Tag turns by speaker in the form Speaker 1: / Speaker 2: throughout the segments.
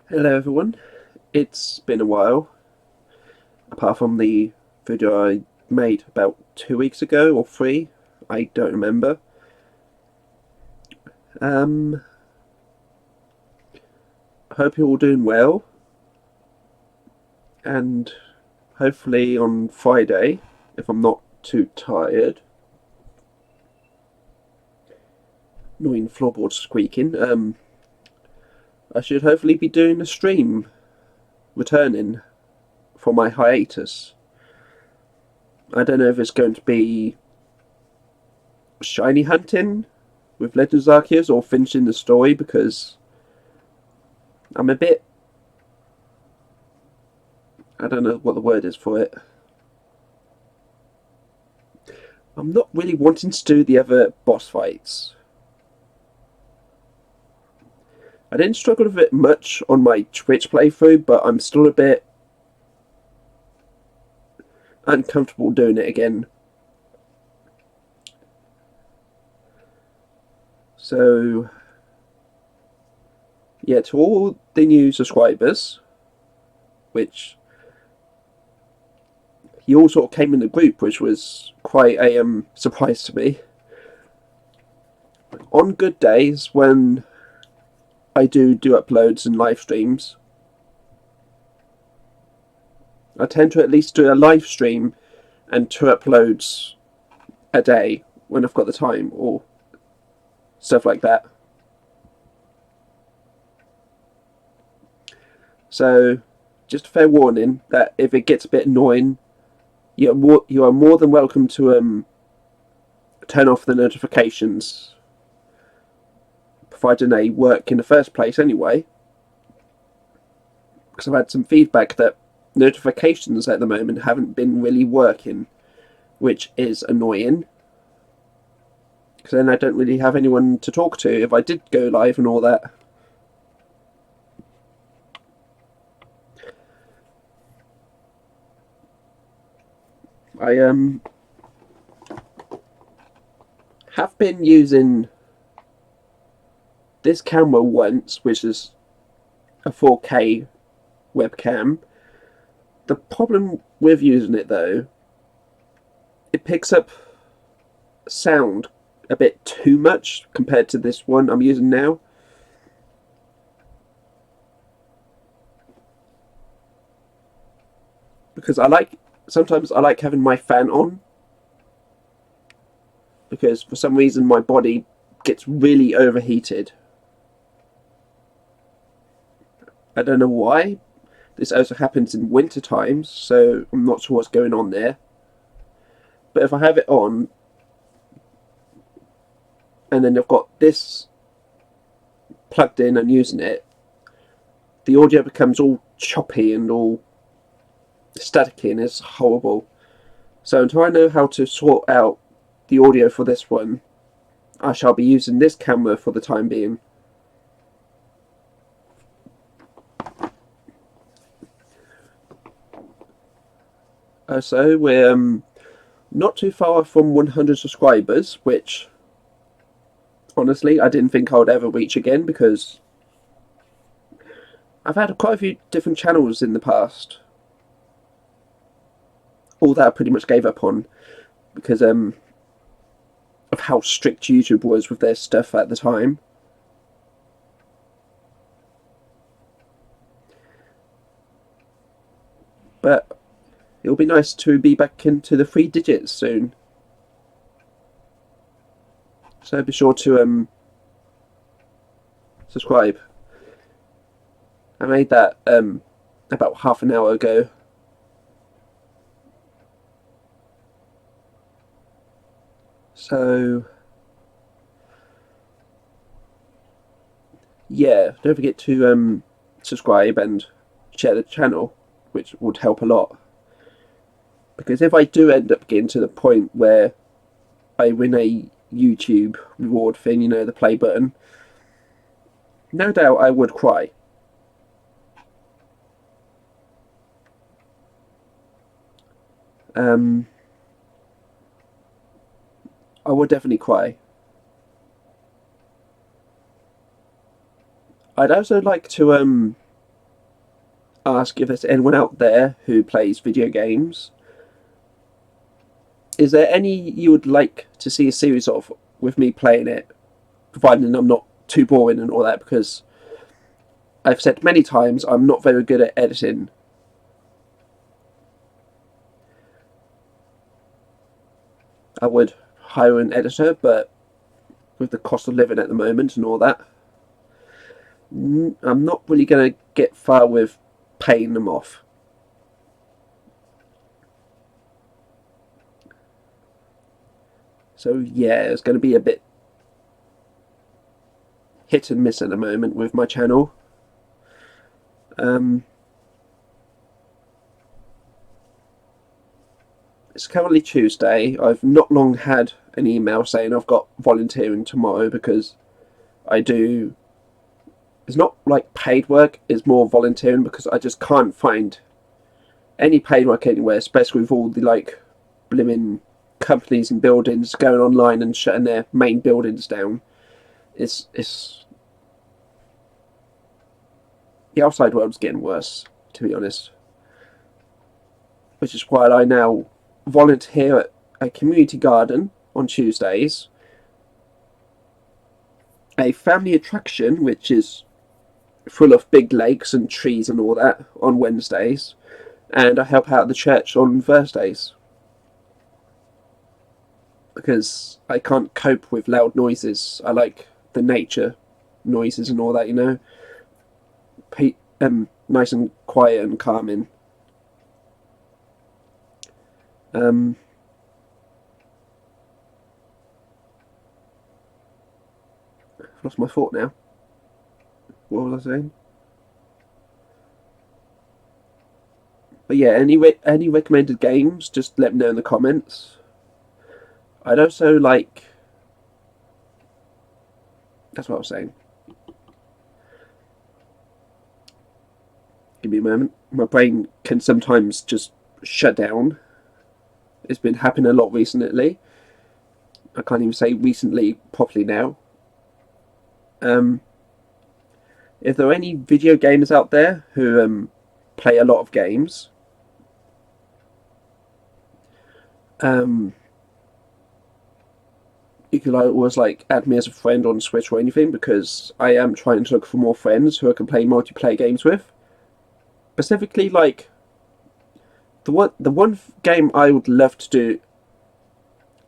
Speaker 1: Hello everyone, it's been a while, apart from the video I made about 2 weeks ago or three, I don't remember. Um, I hope you're all doing well, and hopefully on Friday, if I'm not too tired, annoying floorboard squeaking, I should hopefully be doing a stream, returning from my hiatus. I don't know if it's going to be shiny hunting with Legends Arceus or finishing the story, because I'm a bit, I don't know what the word is for it. I'm not really wanting to do the other boss fights. I didn't struggle with it much on my Twitch playthrough, but I'm still a bit uncomfortable doing it again. So, yeah, to all the new subscribers, which you all sort of came in the group, which was quite a surprise to me. On good days, when I do uploads and live streams, I tend to at least do a live stream and 2 uploads a day when I've got the time, or stuff like that. So, just a fair warning that if it gets a bit annoying, you are more than welcome to turn off the notifications, providing they work in the first place anyway. Because I've had some feedback that notifications at the moment haven't been really working, which is annoying. Because then I don't really have anyone to talk to if I did go live and all that. I have been using this camera once, which is a 4K webcam. The problem with using it though, it picks up sound a bit too much compared to this one I'm using now. Because sometimes I like having my fan on, because for some reason my body gets really overheated. I don't know why. This also happens in winter times, so I'm not sure what's going on there. But if I have it on, and then I've got this plugged in and using it, the audio becomes all choppy and all staticky, and it's horrible. So until I know how to sort out the audio for this one, I shall be using this camera for the time being. So we're not too far from 100 subscribers, which honestly I didn't think I would ever reach again, because I've had quite a few different channels in the past. All that I pretty much gave up on because of how strict YouTube was with their stuff at the time. But it'll be nice to be back into the 3 digits soon. So be sure to subscribe. I made that about half an hour ago. So yeah, don't forget to subscribe and share the channel, which would help a lot. Because if I do end up getting to the point where I win a YouTube reward thing, the play button, no doubt I would cry. I would definitely cry. I'd also like to ask if there's anyone out there who plays video games. Is there any you would like to see a series of with me playing it, providing I'm not too boring and all that, because I've said many times I'm not very good at editing. I would hire an editor, but with the cost of living at the moment and all that, I'm not really going to get far with paying them off. So yeah, it's going to be a bit hit and miss at the moment with my channel. It's currently Tuesday. I've not long had an email saying I've got volunteering tomorrow, because I do... It's not like paid work, it's more volunteering, because I just can't find any paid work anywhere, especially with all the like blimmin' companies and buildings going online and shutting their main buildings down. It's the outside world's getting worse, to be honest. Which is why I now volunteer at a community garden on Tuesdays, a family attraction which is full of big lakes and trees and all that on Wednesdays, and I help out the church on Thursdays, because I can't cope with loud noises. I like the nature noises and all that, you know, nice and quiet and calming. I've lost my thought now. What was I saying? But yeah, any recommended games, just let me know in the comments. I'd also like... That's what I was saying. Give me a moment. My brain can sometimes just shut down. It's been happening a lot recently. I can't even say recently properly now. If there are any video gamers out there who play a lot of games, you could always like add me as a friend on Switch or anything, because I am trying to look for more friends who I can play multiplayer games with. Specifically, like the one game I would love to do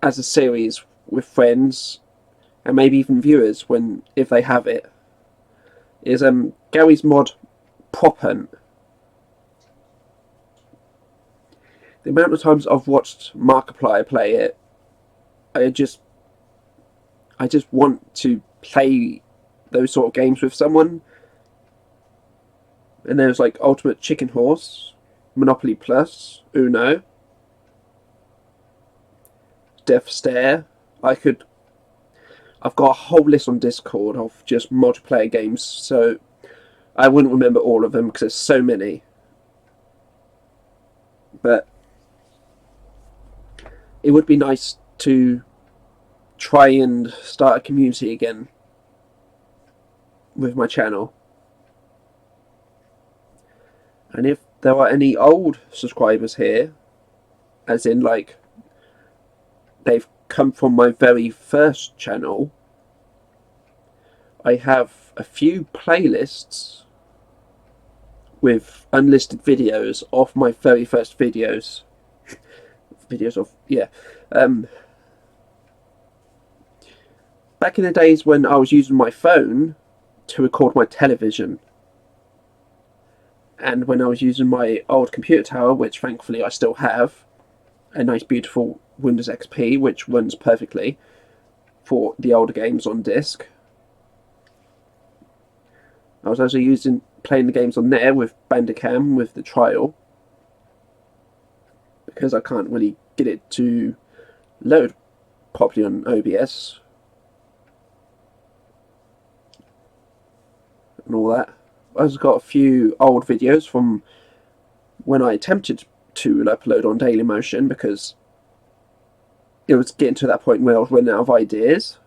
Speaker 1: as a series with friends and maybe even viewers, if they have it, is Gary's mod Prop Hunt. The amount of times I've watched Markiplier play it, I just want to play those sort of games with someone. And there's like Ultimate Chicken Horse, Monopoly Plus, Uno, Death Stare. I've got a whole list on Discord of just multiplayer games, so I wouldn't remember all of them because there's so many. But it would be nice to try and start a community again with my channel. And if there are any old subscribers here, as in like they've come from my very first channel, I have a few playlists with unlisted videos of my very first videos. Back in the days when I was using my phone to record my television, and when I was using my old computer tower, which thankfully I still have, a nice beautiful Windows XP which runs perfectly for the older games on disc. I was also playing the games on there with Bandicam with the trial, because I can't really get it to load properly on OBS and all that. I've also got a few old videos from when I attempted to upload on Dailymotion, because it was getting to that point where I was running out of ideas.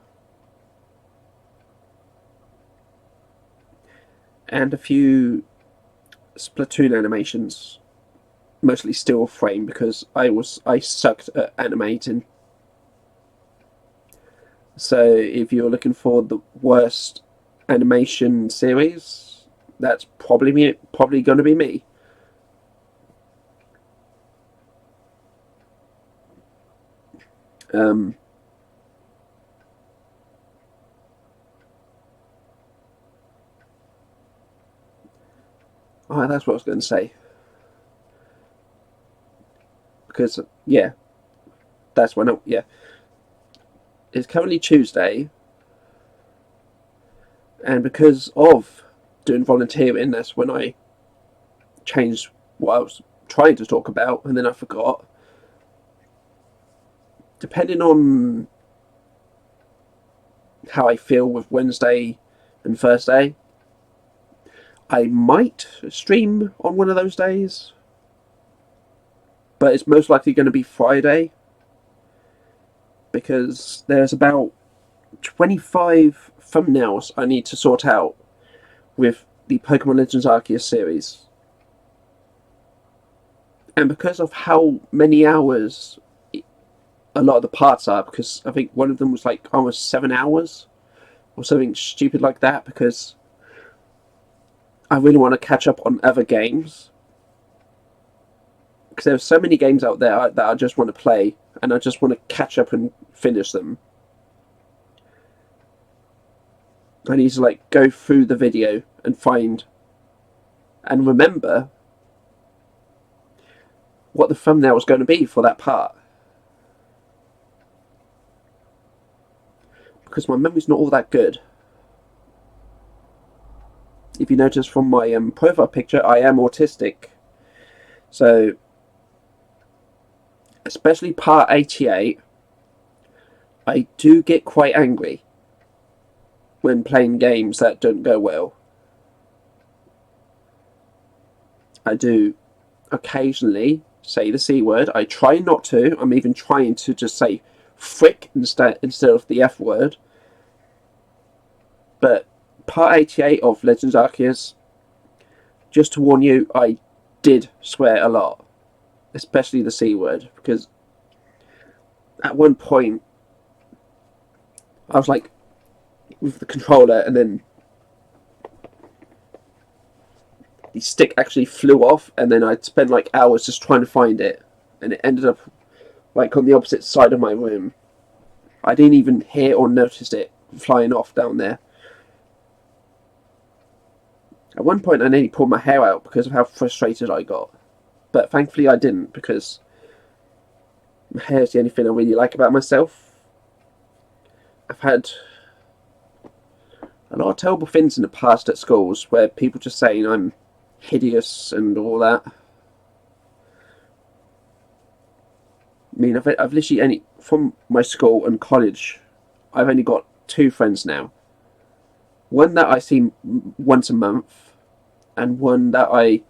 Speaker 1: And a few Splatoon animations, mostly still frame, because I sucked at animating. So if you're looking for the worst animation series, that's probably going to be me. Oh, that's what I was going to say. Because yeah, that's when it's currently Tuesday, and because of doing volunteering, that's when I changed what I was trying to talk about, and then I forgot. Depending on how I feel with Wednesday and Thursday, I might stream on one of those days, but it's most likely going to be Friday, because there's about 25 thumbnails I need to sort out with the Pokemon Legends Arceus series. And because of how many hours a lot of the parts are, because I think one of them was like almost 7 hours or something stupid like that, because I really want to catch up on other games, because there's so many games out there that I just want to play, and I just want to catch up and finish them. I need to like go through the video and find and remember what the thumbnail was going to be for that part, because my memory's not all that good. If you notice from my profile picture, I am autistic, so especially part 88, I do get quite angry when playing games that don't go well. I do occasionally say the C word. I try not to. I'm even trying to just say frick instead of the F word. But part 88 of Legends Arceus, just to warn you, I did swear a lot, especially the C word, because at one point I was like with the controller, and then the stick actually flew off, and then I'd spend like hours just trying to find it, and it ended up like on the opposite side of my room. I didn't even hear or notice it flying off down there. At one point I nearly pulled my hair out because of how frustrated I got, but thankfully I didn't, because my hair is the only thing I really like about myself. I've had a lot of terrible things in the past at schools, where people just saying I'm hideous and all that. I mean, I've literally only, from my school and college, I've only got 2 friends now. One that I see once a month, and one that I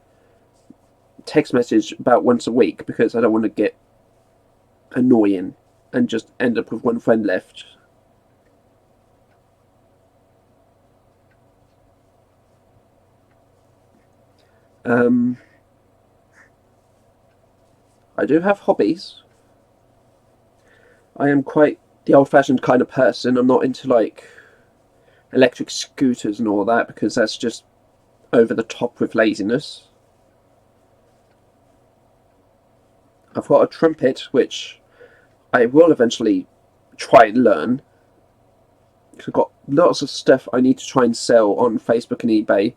Speaker 1: text message about once a week, because I don't want to get annoying and just end up with one friend left. I do have hobbies. I am quite the old-fashioned kind of person. I'm not into like electric scooters and all that, because that's just over the top with laziness. I've got a trumpet, which I will eventually try and learn. I've got lots of stuff I need to try and sell on Facebook and eBay.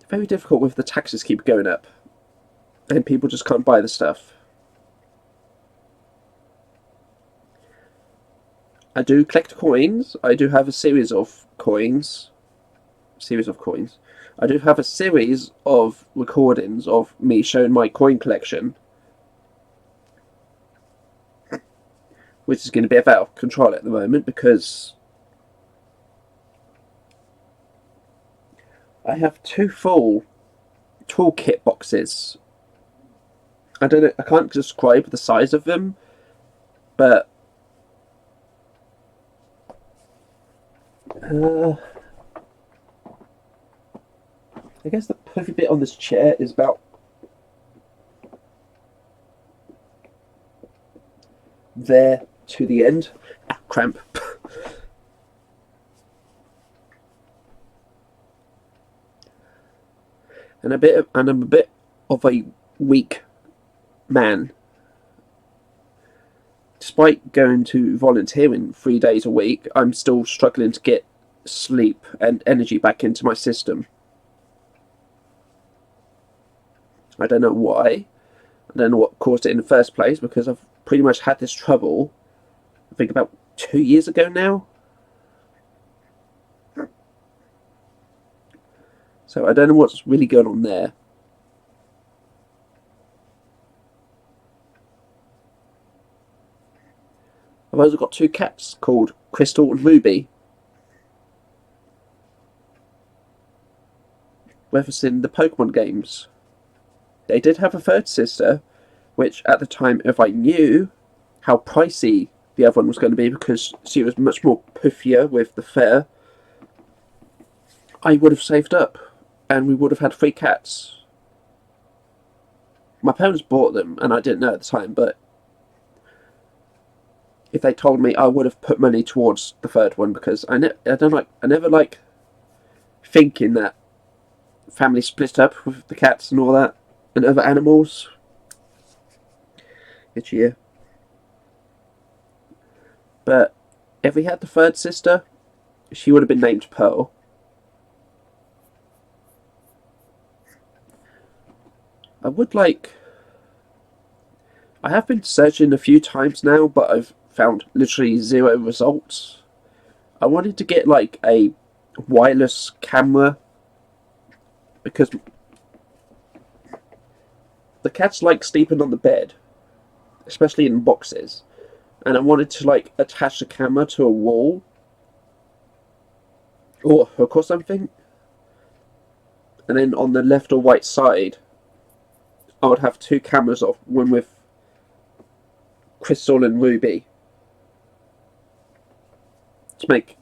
Speaker 1: Very difficult with the taxes keep going up, and people just can't buy the stuff. I do collect coins. I do have a series of coins. I do have a series of recordings of me showing my coin collection, which is going to be out of control at the moment, because I have 2 full toolkit boxes. I don't know, I can't describe the size of them, but I guess the perfect bit on this chair is about there to the end. Cramp. And I'm a bit of a weak man. Despite going to volunteering 3 days a week, I'm still struggling to get sleep and energy back into my system. I don't know why. I don't know what caused it in the first place, because I've pretty much had this trouble, I think about 2 years ago now. So I don't know what's really going on there. I've also got 2 cats called Crystal and Ruby. Whether it's in the Pokemon games. They did have a third sister, which at the time, if I knew how pricey the other one was going to be, because she was much more puffier with the fur, I would have saved up and we would have had 3 cats. My parents bought them and I didn't know at the time, but if they told me, I would have put money towards the third one, because I never like thinking that family split up with the cats and all that and other animals. Each year. But if we had the third sister, she would have been named Pearl. I have been searching a few times now, but I've found literally 0 results. I wanted to get like a wireless camera, because the cats like sleeping on the bed, especially in boxes, and I wanted to like attach the camera to a wall or a hook or something, and then on the left or right side I would have 2 cameras off, one with Crystal and Ruby, to make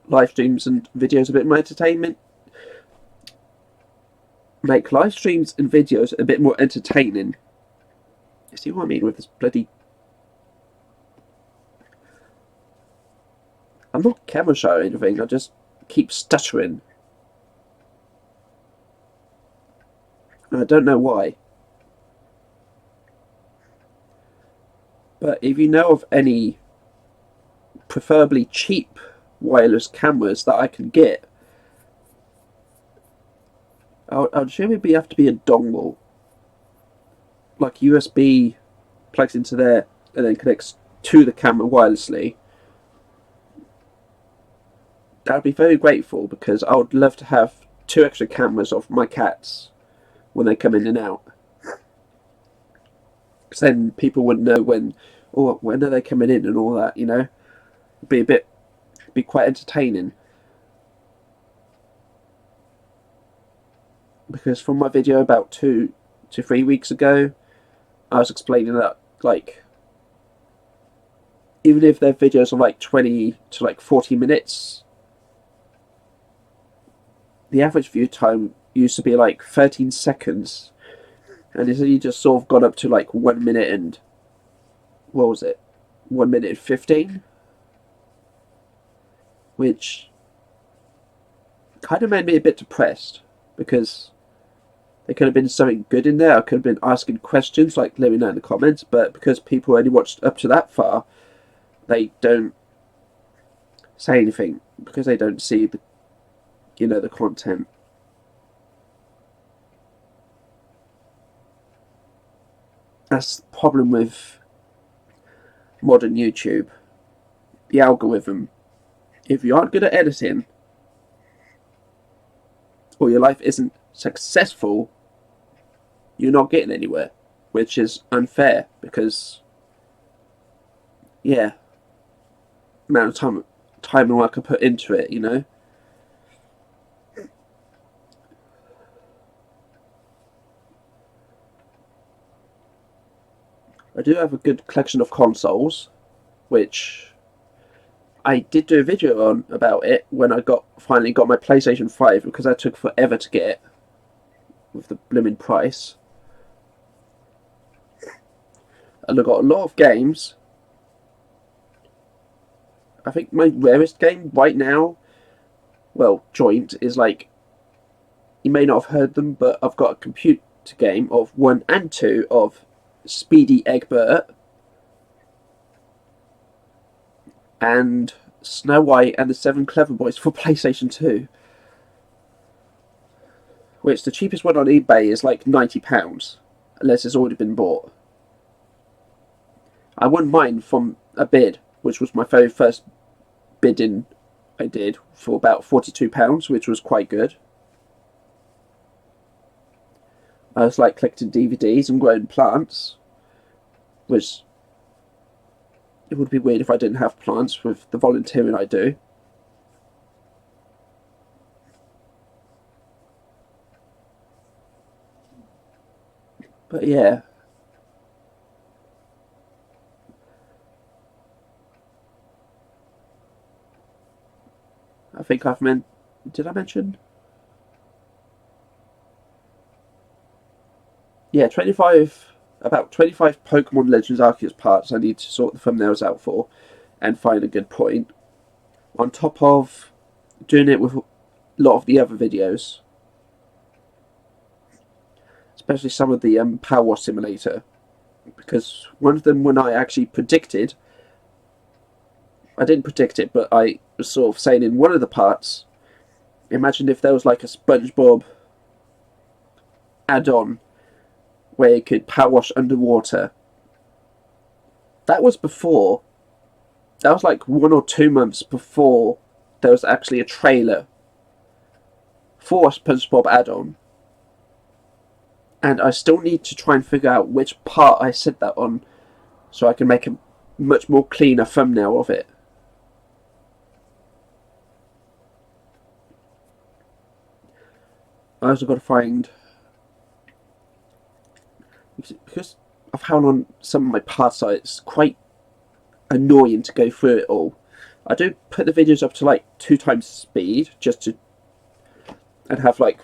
Speaker 1: live streams and videos a bit more entertainment. Make live streams and videos a bit more entertaining. You see what I mean with this bloody... I'm not camera shy or anything, I just keep stuttering. And I don't know why. But if you know of any preferably cheap wireless cameras that I can get, I'd assume it'd have to be a dongle, like USB plugs into there and then connects to the camera wirelessly. I'd be very grateful, because I would love to have 2 extra cameras of my cats when they come in and out. Because then people would know when are they coming in and all that, you know. It'd be quite entertaining. Because from my video about 2 to 3 weeks ago, I was explaining that, like, even if their videos are like 20 to like 40 minutes, the average view time used to be like 13 seconds, and it's only just sort of gone up to like 1 minute and, what was it, 1 minute and 15, which kind of made me a bit depressed, because there could have been something good in there. I could have been asking questions, like let me know in the comments, but because people only watched up to that far, they don't say anything, because they don't see the, you know, the content. That's the problem with modern YouTube. The algorithm. If you aren't good at editing, or your life isn't successful, you're not getting anywhere, which is unfair, because, yeah, amount of time and work I put into it, you know. I do have a good collection of consoles, which I did do a video on about it when I finally got my PlayStation 5, because that took forever to get. with the blooming price. And I've got a lot of games. I think my rarest game right now, well, joint, is like, you may not have heard them, but I've got a computer game of 1 and 2 of Speedy Egbert and Snow White and the Seven Clever Boys for PlayStation 2. Which the cheapest one on eBay is like £90, unless it's already been bought. I won mine from a bid, which was my very first bidding I did, for about £42, which was quite good. I was like collecting DVDs and growing plants, which it would be weird if I didn't have plants with the volunteering I do. But yeah. I think I've did I mention? Yeah, about 25 Pokemon Legends Arceus parts I need to sort the thumbnails out for and find a good point. On top of doing it with a lot of the other videos. Especially some of the Power Wash Simulator. Because one of them, when I actually predicted, I didn't predict it, but I was sort of saying in one of the parts, imagine if there was like a SpongeBob add-on where you could power wash underwater. That was like 1 or 2 months before there was actually a trailer for a SpongeBob add-on. And I still need to try and figure out which part I said that on so I can make a much more cleaner thumbnail of it. I also got to find, because of how long some of my parts are, it's quite annoying to go through it all. I do put the videos up to like 2 times speed and have like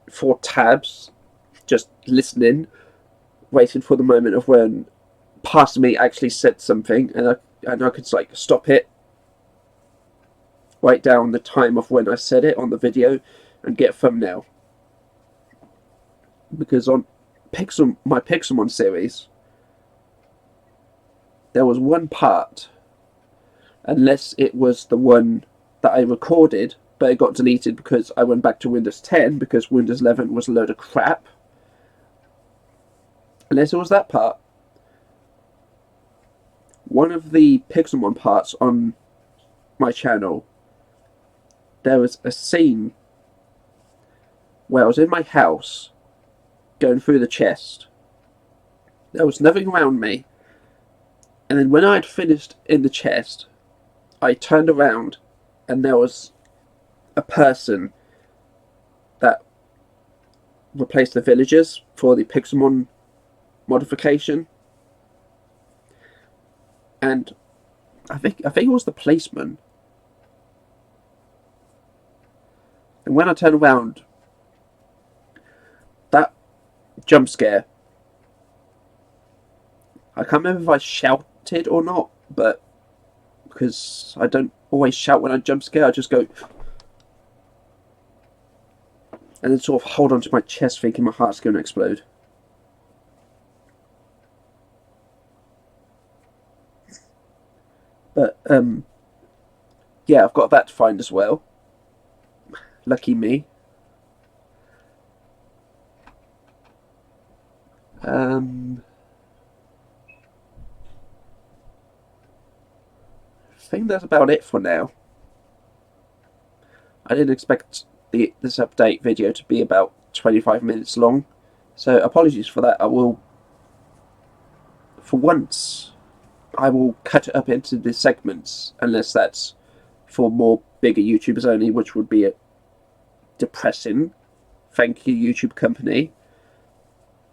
Speaker 1: 4 tabs just listening, waiting for the moment of when part of me actually said something, and I could like stop it, write down the time of when I said it on the video, and get a thumbnail. Because on my Pixelmon series, there was one part, unless it was the one that I recorded, but it got deleted because I went back to Windows 10 because Windows 11 was a load of crap. Unless it was that part. One of the Pixelmon parts on my channel, there was a scene where I was in my house going through the chest. There was nothing around me, and then when I had finished in the chest, I turned around and there was a person that replaced the villagers for the Pixelmon modification, and I think it was the policeman. And when I turned around, that jump scare, I can't remember if I shouted or not, but because I don't always shout when I jump scare, I just go and then sort of hold onto my chest thinking my heart's going to explode. But yeah, I've got that to find as well. Lucky me. I think that's about it for now. I didn't expect this update video to be about 25 minutes long, so apologies for that. For once, I will cut it up into the segments, unless that's for more bigger YouTubers only, which would be depressing. Thank you, YouTube company.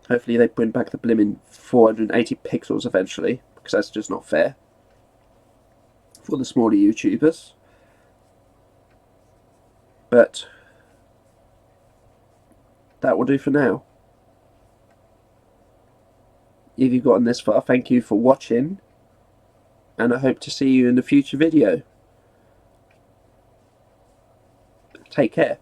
Speaker 1: Hopefully they bring back the blimmin' 480 pixels eventually, because that's just not fair for the smaller YouTubers. But that will do for now. If you've gotten this far, thank you for watching, and I hope to see you in a future video. Take care.